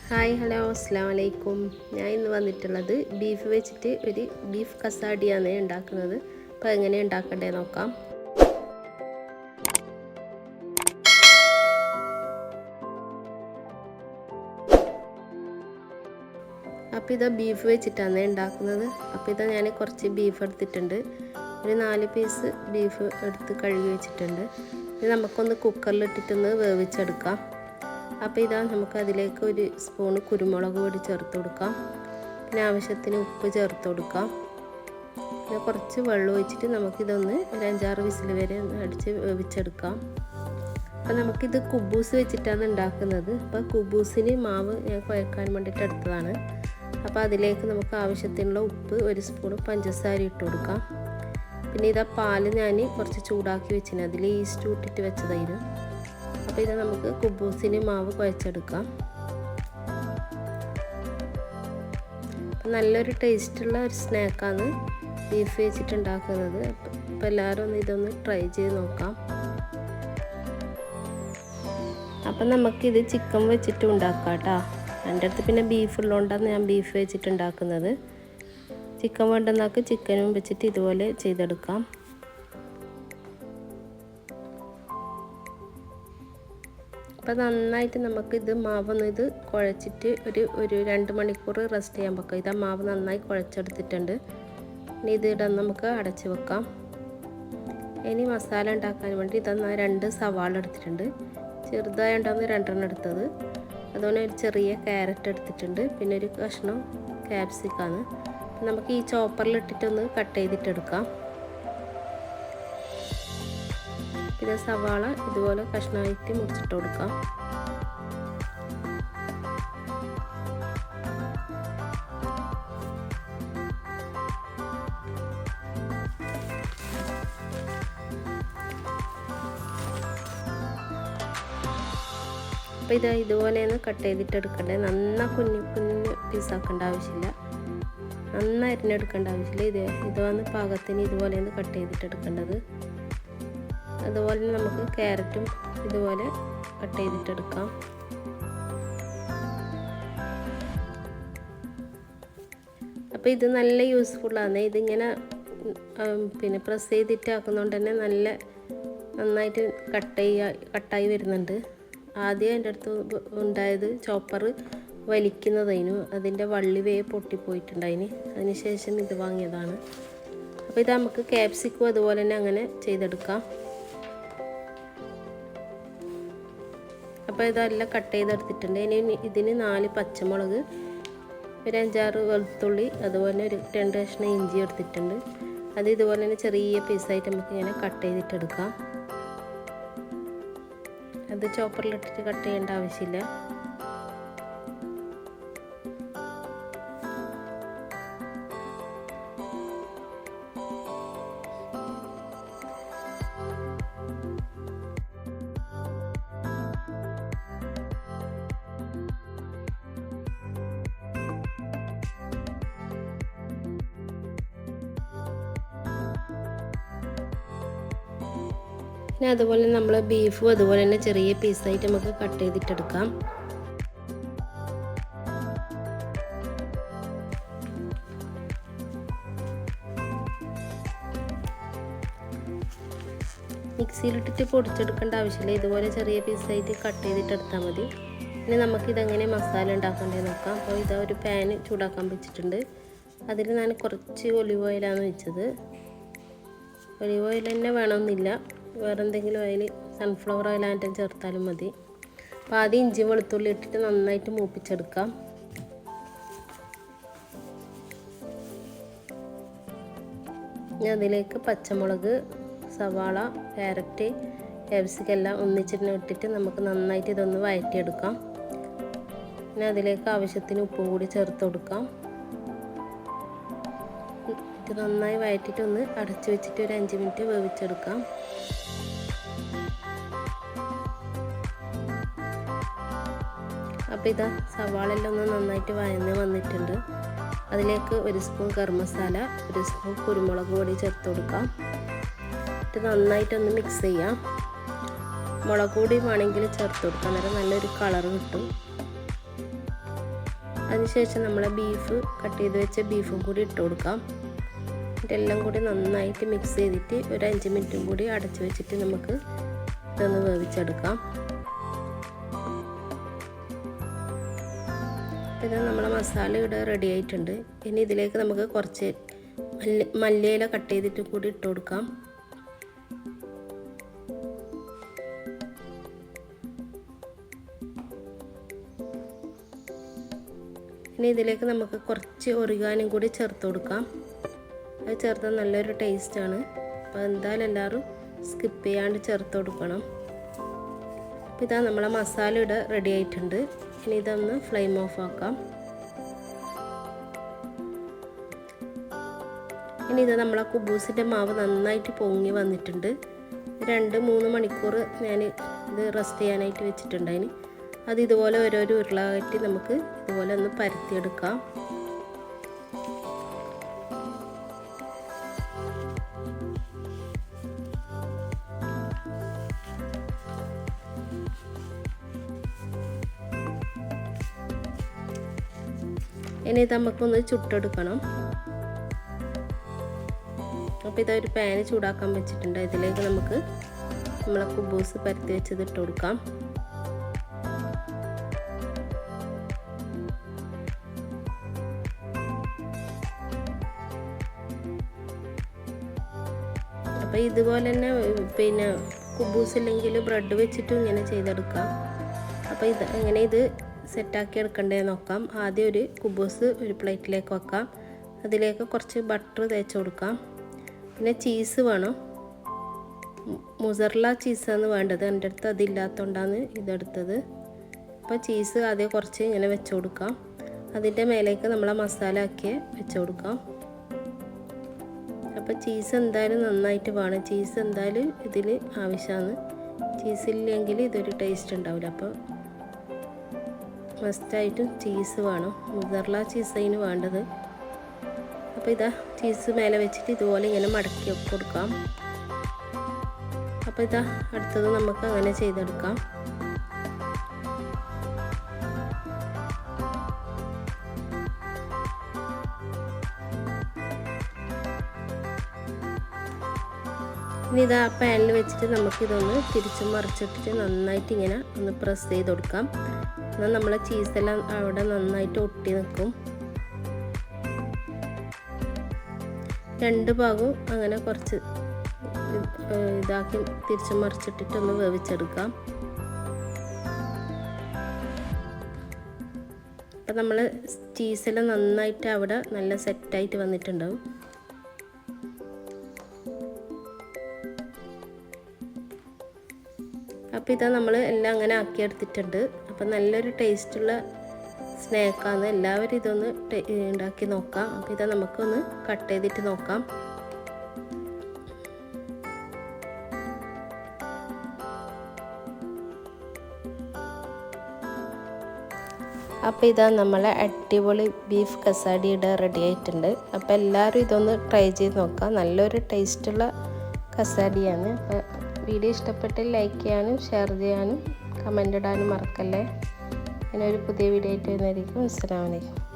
Hi hello അസ്സലാമു അലൈക്കും. ഞാൻ ഇന്ന് വന്നിട്ടുള്ളത് ബീഫ് വെച്ചിട്ട് ഒരു ബീഫ് കസാഡിയാണ് ഉണ്ടാക്കുന്നത്. അപ്പോൾ എങ്ങനെ ഉണ്ടാക്കണ്ടേ നോക്കാം. അപ്പോൾ ഇതാ ബീഫ് വെച്ചിട്ടാണ് ഉണ്ടാക്കുന്നത്. അപ്പോൾ ഇതാ ഞാൻ കുറച്ച് ബീഫ് എടുത്തിട്ടുണ്ട്. ഒരു 4 പീസ് ബീഫ് എടുത്ത് കഴുകി വെച്ചിട്ടുണ്ട്. ഇത് നമുക്കൊന്ന് കുക്കറിലിട്ടിട്ടൊന്ന് വേവിച്ചെടുക്കാം. അപ്പോൾ ഇതാ നമുക്ക് അതിലേക്ക് ഒരു സ്പൂണ് കുരുമുളക് പൊടി ചേർത്ത് കൊടുക്കാം. പിന്നെ ആവശ്യത്തിന് ഉപ്പ് ചേർത്ത് കൊടുക്കാം. പിന്നെ കുറച്ച് വെള്ളം ഒഴിച്ചിട്ട് നമുക്കിതൊന്ന് ഒരു 5-6 വിസിൽ വരെ അടിച്ച് വേവിച്ചെടുക്കാം. അപ്പോൾ നമുക്കിത് കുബൂസ് വെച്ചിട്ടാണ് ഉണ്ടാക്കുന്നത്. അപ്പോൾ കുബൂസിന് മാവ് ഞാൻ കുഴക്കാൻ വേണ്ടിയിട്ട് എടുത്തതാണ്. അപ്പോൾ അതിലേക്ക് നമുക്ക് ആവശ്യത്തിനുള്ള ഉപ്പ്, ഒരു സ്പൂൺ പഞ്ചസാര ഇട്ട് കൊടുക്കാം. പിന്നെ ഇതാ പാല് ഞാൻ കുറച്ച് ചൂടാക്കി വെച്ചിന്, അതിൽ ഈസ്റ്റ് ഇട്ടിട്ട് വെച്ചതായിരുന്നു. അപ്പോൾ ഇത് നമുക്ക് കുബൂസിന് മാവ് കുഴച്ചെടുക്കാം. അപ്പം നല്ലൊരു ടേസ്റ്റുള്ള ഒരു സ്നാക്കാണ് ബീഫ് വെച്ചിട്ടുണ്ടാക്കുന്നത്. അപ്പോൾ എല്ലാവരും ഒന്ന് ഇതൊന്ന് ട്രൈ ചെയ്ത് നോക്കാം. അപ്പം നമുക്കിത് ചിക്കൻ വെച്ചിട്ട് ഉണ്ടാക്കാം കേട്ടോ. എൻ്റെ അടുത്ത് പിന്നെ ബീഫ് ഉള്ളതുകൊണ്ടാണ് ഞാൻ ബീഫ് വെച്ചിട്ടുണ്ടാക്കുന്നത്. ചിക്കൻ വേണ്ടെന്നാക്ക് ചിക്കനും വെച്ചിട്ട് ഇതുപോലെ ചെയ്തെടുക്കാം. അപ്പോൾ നന്നായിട്ട് നമുക്കിത് മാവൊന്ന് കുഴച്ചിട്ട് ഒരു 2 മണിക്കൂർ റെസ്റ്റ് ചെയ്യാൻ വെക്കാം. ഇതാ മാവ് നന്നായി കുഴച്ചെടുത്തിട്ടുണ്ട്. ഇനി ഇതിടാൻ നമുക്ക് അടച്ച് വെക്കാം. ഇനി മസാല ഉണ്ടാക്കാൻ വേണ്ടി ഇതാ 2 സവാള എടുത്തിട്ടുണ്ട്. ചെറുതായുണ്ടാകുന്ന 2 എടുത്തത്. അതുപോലെ ഒരു ചെറിയ ക്യാരറ്റ് എടുത്തിട്ടുണ്ട്. പിന്നെ ഒരു കഷ്ണം ക്യാപ്സിക്കാണ്. നമുക്ക് ഈ ചോപ്പറിലിട്ടിട്ടൊന്ന് കട്ട് ചെയ്തിട്ടെടുക്കാം. പിന്നെ സവാള ഇതുപോലെ കഷ്ണമായിട്ട് മുറിച്ചിട്ട് കൊടുക്കാം. അപ്പോൾ ഇതുപോലെയാണ് കട്ട് ചെയ്തിട്ടെടുക്കേണ്ടത്. നന്നായി കുഞ്ഞു പീസാക്കേണ്ട ആവശ്യമില്ല, നന്നായി അരിഞ്ഞെടുക്കേണ്ട ആവശ്യമില്ല. ഇത് വന്ന് പാകത്തിന് ഇതുപോലെയാണ് കട്ട് ചെയ്തിട്ടെടുക്കേണ്ടത്. അതുപോലെ നമുക്ക് ക്യാരറ്റും ഇതുപോലെ കട്ട് ചെയ്തിട്ടെടുക്കാം. അപ്പോൾ ഇത് നല്ല യൂസ്ഫുള്ളാണ്. ഇതിങ്ങനെ പിന്നെ പ്രസ് ചെയ്തിട്ട് ആക്കുന്നതുകൊണ്ട് തന്നെ നന്നായിട്ട് കട്ടായി വരുന്നുണ്ട്. ആദ്യം എൻ്റെ അടുത്ത് ഉണ്ടായത് ചോപ്പർ വലിക്കുന്നതായിരുന്നു. അതിൻ്റെ വള്ളി പൊട്ടിപ്പോയിട്ടുണ്ടായിന്. അതിന് ശേഷം ഇത് വാങ്ങിയതാണ്. അപ്പോൾ ഇത് നമുക്ക് ക്യാപ്സിക്കും അതുപോലെ തന്നെ അങ്ങനെ ചെയ്തെടുക്കാം. അപ്പോൾ ഇതെല്ലാം കട്ട് ചെയ്തെടുത്തിട്ടുണ്ട്. ഇനി ഇതിന് 4 പച്ചമുളക്, ഒരു 5-6 വെളുത്തുള്ളി, അതുപോലെ ഒരു 2 കഷ്ണം ഇഞ്ചി എടുത്തിട്ടുണ്ട്. അത് ഇതുപോലെ തന്നെ ചെറിയ പീസായിട്ട് നമുക്ക് ഇങ്ങനെ കട്ട് ചെയ്തിട്ടെടുക്കാം. അത് ചോപ്പറിലിട്ടിട്ട് കട്ട് ചെയ്യേണ്ട ആവശ്യമില്ല. പിന്നെ അതുപോലെ നമ്മൾ ബീഫും അതുപോലെ തന്നെ ചെറിയ പീസായിട്ട് നമുക്ക് കട്ട് ചെയ്തിട്ടെടുക്കാം. മിക്സിയിലിട്ടിട്ട് പൊടിച്ചെടുക്കേണ്ട ആവശ്യമില്ല. ഇതുപോലെ ചെറിയ പീസായിട്ട് കട്ട് ചെയ്തിട്ടെടുത്താൽ മതി. ഇനി നമുക്കിതെങ്ങനെ മസാല ഉണ്ടാക്കേണ്ടത് നോക്കാം. അപ്പോൾ ഇതാ ഒരു പാൻ ചൂടാക്കാൻ വെച്ചിട്ടുണ്ട്. അതിൽ ഞാൻ കുറച്ച് ഒലിവ് ഓയിലാണ് വെച്ചത്. ഒലിവ് ഓയിൽ തന്നെ വേണമെന്നില്ല, വേറെ എന്തെങ്കിലും ഓയിൽ, സൺഫ്ലവർ ഓയിൽ ആയിട്ടും ചേർത്താലും മതി. അപ്പോൾ ആദ്യം ഇഞ്ചി വെളുത്തുള്ളി ഇട്ടിട്ട് നന്നായിട്ട് മൂപ്പിച്ചെടുക്കാം. ഇനി അതിലേക്ക് പച്ചമുളക്, സവാള, ക്യാരറ്റ്, ക്യാപ്സിക്കം എല്ലാം ഒന്നിച്ചിട്ട് ഇട്ടിട്ട് നമുക്ക് നന്നായിട്ട് ഇതൊന്ന് വഴറ്റിയെടുക്കാം. പിന്നെ അതിലേക്ക് ആവശ്യത്തിന് ഉപ്പും കൂടി ചേർത്ത് കൊടുക്കാം. ഇത് നന്നായി വഴറ്റിയിട്ട് ഒന്ന് അടച്ചു വെച്ചിട്ട് ഒരു 5 മിനിറ്റ് വേവിച്ചെടുക്കാം. അപ്പോൾ ഇതാ സവാളെല്ലാം ഒന്ന് നന്നായിട്ട് വഴന്ന് വന്നിട്ടുണ്ട്. അതിലേക്ക് 1 സ്പൂൺ ഗരം മസാല, 1 സ്പൂൺ കുരുമുളക് പൊടി ചേർത്ത് കൊടുക്കാം. ഇത് നന്നായിട്ടൊന്ന് മിക്സ് ചെയ്യാം. മുളക് പൊടി വേണമെങ്കിൽ ചേർത്ത് കൊടുക്കാം, അന്നേരം നല്ലൊരു കളർ കിട്ടും. അതിനുശേഷം നമ്മൾ ബീഫ് കട്ട് ചെയ്ത് വെച്ച ബീഫും കൂടി ഇട്ട് കൊടുക്കാം. ഇതെല്ലാം കൂടി നന്നായിട്ട് മിക്സ് ചെയ്തിട്ട് ഒരു 5 മിനിറ്റും കൂടി അടച്ചു വെച്ചിട്ട് നമുക്ക് ഇതൊന്ന് വേവിച്ചെടുക്കാം. ഇത് നമ്മളെ മസാല ഇവിടെ റെഡി ആയിട്ടുണ്ട്. ഇനി ഇതിലേക്ക് നമുക്ക് കുറച്ച് മല്ലിയില കട്ട് ചെയ്തിട്ട് കൂടി ഇട്ട് കൊടുക്കാം. ഇനി ഇതിലേക്ക് നമുക്ക് കുറച്ച് ഒറിഗാനും കൂടി ചേർത്ത് കൊടുക്കാം. അത് ചേർത്താൽ നല്ലൊരു ടേസ്റ്റാണ്. അപ്പോൾ എന്തായാലും എല്ലാവരും സ്കിപ്പ് ചെയ്യാണ്ട് ചേർത്ത് കൊടുക്കണം. അപ്പോൾ ഇതാ നമ്മളെ മസാല ഇവിടെ റെഡി ആയിട്ടുണ്ട്. ഇനി ഇതൊന്ന് ഫ്ലെയിം ഓഫ് ആക്കാം. ഇനി ഇത് നമ്മളെ കുബൂസിൻ്റെ മാവ് നന്നായിട്ട് പൊങ്ങി വന്നിട്ടുണ്ട്. 2-3 മണിക്കൂർ ഞാൻ ഇത് റെസ്റ്റ് ചെയ്യാനായിട്ട് വെച്ചിട്ടുണ്ടായിന്. അത് ഇതുപോലെ ഓരോരോ ഉരുളായിട്ട് നമുക്ക് ഇതുപോലെ ഒന്ന് പരത്തിയെടുക്കാം. ഇനി ഇത് നമുക്കൊന്ന് ചുട്ടെടുക്കണം. അപ്പോൾ ഇതൊരു പാന് ചൂടാക്കാൻ വെച്ചിട്ടുണ്ട്. ഇതിലേക്ക് നമുക്ക് നമ്മളെ കുബൂസ് പരത്തി വെച്ചത് ഇട്ട് കൊടുക്കാം. അപ്പോൾ ഇതുപോലെ തന്നെ പിന്നെ കുബൂസ് ഇല്ലെങ്കിൽ ബ്രെഡ് വെച്ചിട്ടും ഇങ്ങനെ ചെയ്തെടുക്കാം. അപ്പോൾ എങ്ങനെ ഇത് സെറ്റാക്കി എടുക്കണ്ടേ നോക്കാം. ആദ്യം ഒരു കുബൂസ് ഒരു പ്ലേറ്റിലേക്ക് വെക്കാം. അതിലേക്ക് കുറച്ച് ബട്ടർ തേച്ച് കൊടുക്കാം. പിന്നെ ചീസ് വേണം. മുസറല്ല ചീസാണ് വേണ്ടത്. എൻ്റെ അടുത്ത് അതില്ലാത്തതുകൊണ്ടാണ് ഇതെടുത്തത്. അപ്പോൾ ചീസ് ആദ്യം കുറച്ച് ഇങ്ങനെ വെച്ച് കൊടുക്കാം. അതിൻ്റെ മേലേക്ക് നമ്മളെ മസാല ആക്കി വെച്ച് കൊടുക്കാം. അപ്പോൾ ചീസ് എന്തായാലും നന്നായിട്ട് വേണം. ചീസ് എന്തായാലും ഇതിൽ ആവശ്യമാണ്. ചീസില്ലെങ്കിൽ ഇതൊരു ടേസ്റ്റ് ഉണ്ടാവില്ല. അപ്പോൾ മസ്റ്റായിട്ടും ചീസ് വേണം. മുസറല്ല ചീസ് അതിന് വേണ്ടത്. അപ്പോൾ ഇതാ ചീസ് മേലെ വെച്ചിട്ട് ഇതുപോലെ ഇങ്ങനെ മടക്കി കൊടുക്കാം. അപ്പോൾ ഇതാ അടുത്തത് നമുക്ക് അങ്ങനെ ചെയ്തെടുക്കാം. ഇനി ഇതാ പാനിൽ വെച്ചിട്ട് നമുക്കിതൊന്ന് തിരിച്ചും മറിച്ചിട്ടിട്ട് നന്നായിട്ട് ഇങ്ങനെ ഒന്ന് പ്രസ് ചെയ്ത് കൊടുക്കാം. എന്നാൽ നമ്മളെ ചീസെല്ലാം അവിടെ നന്നായിട്ട് ഒട്ടി നിൽക്കും. 2 ഭാഗവും അങ്ങനെ കുറച്ച് ഇതാക്കി തിരിച്ചും മറിച്ചിട്ടിട്ടൊന്ന് വേവിച്ചെടുക്കാം. അപ്പം നമ്മൾ ചീസെല്ലാം നന്നായിട്ട് അവിടെ നല്ല സെറ്റായിട്ട് വന്നിട്ടുണ്ടാവും. അപ്പോൾ ഇതാ നമ്മൾ എല്ലാം അങ്ങനെ ആക്കിയെടുത്തിട്ടുണ്ട്. അപ്പം നല്ലൊരു ടേസ്റ്റുള്ള സ്നാക്കാണ്. എല്ലാവരും ഇതൊന്ന് ഉണ്ടാക്കി നോക്കാം. അപ്പോൾ ഇതാ നമുക്കൊന്ന് കട്ട് ചെയ്തിട്ട് നോക്കാം. അപ്പോൾ ഇതാ നമ്മളെ അടിപൊളി ബീഫ് കസാടി ഇവിടെ റെഡി ആയിട്ടുണ്ട്. അപ്പോൾ എല്ലാവരും ഇതൊന്ന് ട്രൈ ചെയ്ത് നോക്കാം. നല്ലൊരു ടേസ്റ്റുള്ള കസാഡിയാണ്. വീഡിയോ ഇഷ്ടപ്പെട്ട് ലൈക്ക് ചെയ്യാനും ഷെയർ ചെയ്യാനും കമൻ്റ് ഇടാനും മറക്കല്ലേ. ഇനി ഒരു പുതിയ വീഡിയോ ആയിട്ട് വരുന്നതായിരിക്കും. അസ്സലാമു അലൈക്കും.